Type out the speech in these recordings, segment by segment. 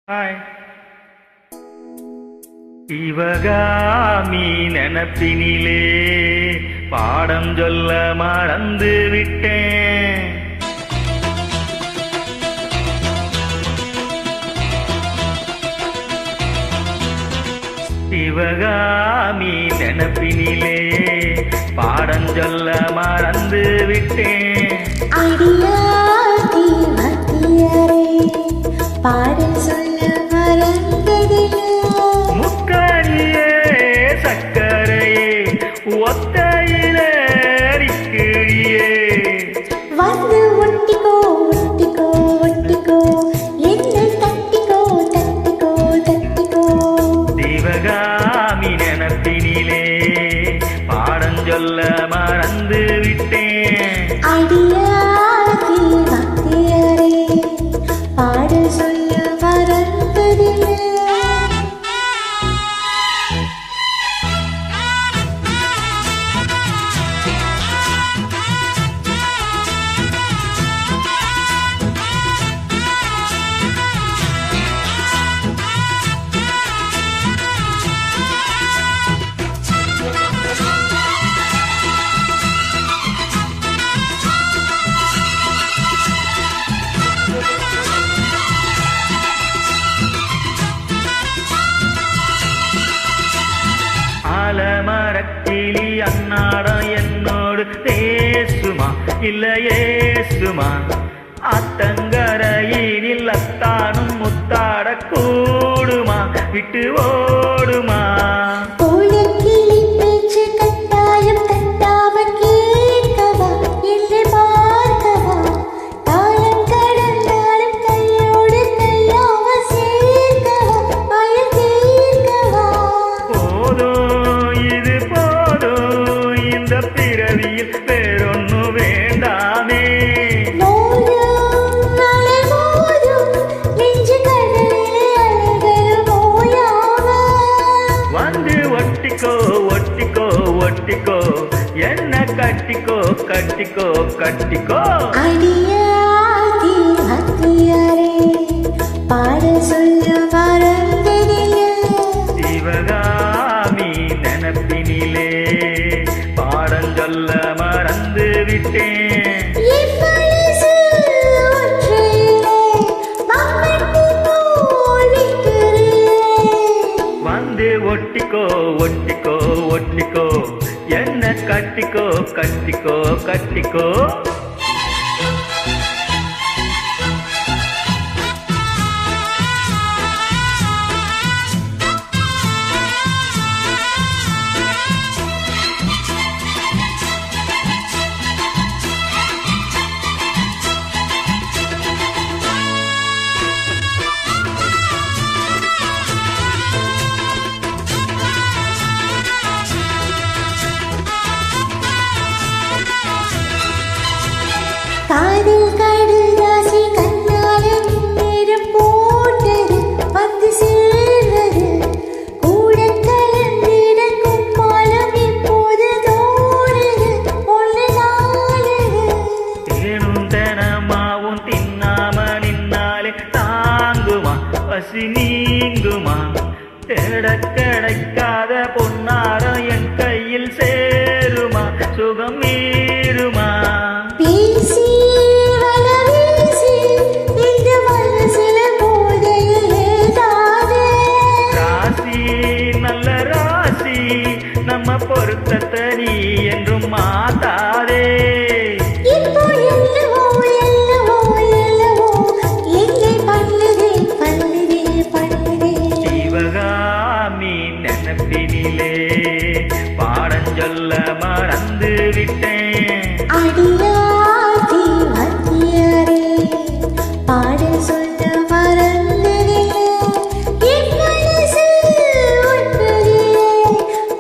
Hi. Sivakami நினப்பினிலே பாடம் சொல்ல மறந்து விட்டேன். சிவகாமி நினப்பினிலே பாடம் சொல்ல மறந்து விட்டேன். பாடல் சொல்ல மறந்ததில்லை. முக்கணியே சக்கரையே ஒத்தையிலே அடிக்கிறியே. வந்து ஒட்டிக்கோ ஒட்டிக்கோ ஒட்டிக்கோ என்னை தட்டிக்கோ தட்டிக்கோ தட்டிக்கோ. சிவகாமி நினப்பினிலே பாடம் சொல்ல மறந்து விட்டேன். அடியாதி பக்தியரே பாடல் சொல்ல மறந்ததில்லை. ஆலமரக்கிளி அன்னாடம் என்னோடு பேசுமா இல்லையேசுமா. ஆத்தங்கரையினில் அத்தானும் முத்தாட கூடுமா விட்டு ஓடுமா. கோலக்கிளி பேச்சு கட்டாயம் தட்டாமல் கேட்கவா என்னை பார்க்கவா. காலம் கடந்தாலும் கையோடு கையாக சேர்க்கவா பயம் தீர்க்கவா. போதும் இது போதும் இந்த பிறவியில் வேறொன்னு வேண்டாமே. மோதும் அலை மோதும் நெஞ்சு கடலிலே அலைகள் ஓயாம. வந்து ஒட்டிக்கோ ஒட்டிக்கோ ஒட்டிக்கோ என்ன கட்டிக்கோ கட்டிக்கோ கட்டிக்கோ. அடியாதி பக்தியரே பாடல் சொல்ல மறந்ததில்லை. சிவகாமி நினப்பினிலே பாடம் சொல்ல மறந்து விட்டேன். என் மனசு ஒற்றையிலே மம்மட்டி போல் விட்டுறியே. வந்து ஒட்டிக்கோ ஒட்டிக்கோ ஒட்டிக்கோ என்ன கட்டிக்கோ கட்டிக்கோ கட்டிக்கோ. காதல் கடல் ராசி கண்ணால நேரம் போட்டது வந்து சேர்ந்தது. கூட கலந்திட கும்மாலம் இப்போது தோணுது ஒன்று நாளுது. தேனும் தினமாவும் தின்னாம நின்னாலே தாங்குமா பசி நீங்குமா. தேட கிடைக்காத பொன்னாரம் என் கையில் சேருமா சுகம் மீறுமா. பேசி வல வீசி இந்த மனசுல போதையில் ஏதாதே. ராசி நல்ல ராசி நம்ம பொருத்தத்தை நீ என்றும் மாத்தாதே. இப்போ என்னவோ என்னவோ என்னவோ என்னை பண்ணுதே பண்ணுதே பண்ணுதே. சிவகாமி நினப்பினிலே பாடம் சொல்ல மறந்து விட்டேன். அடியாதி பக்தியரே பாடல் சொல்ல மறந்ததில்லை. என் மனசு ஒற்றையிலே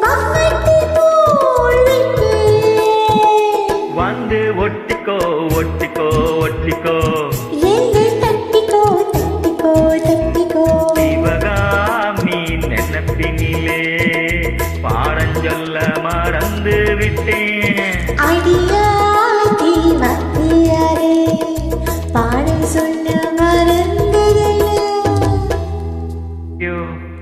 மம்மட்டி போல் விட்டுறியே. வந்து ஒட்டிக்கோ ஒட்டிக்கோ ஒட்டிக்கோ என்னை தட்டிக்கோ தட்டிக்கோ தட்டிக்கோ. சிவகாமி நினப்பினிலே பாடம் சொல்ல மறந்து விட்டேன். அடியாதி பக்தியரே பாடல் சொல்ல மறந்ததில்லை. you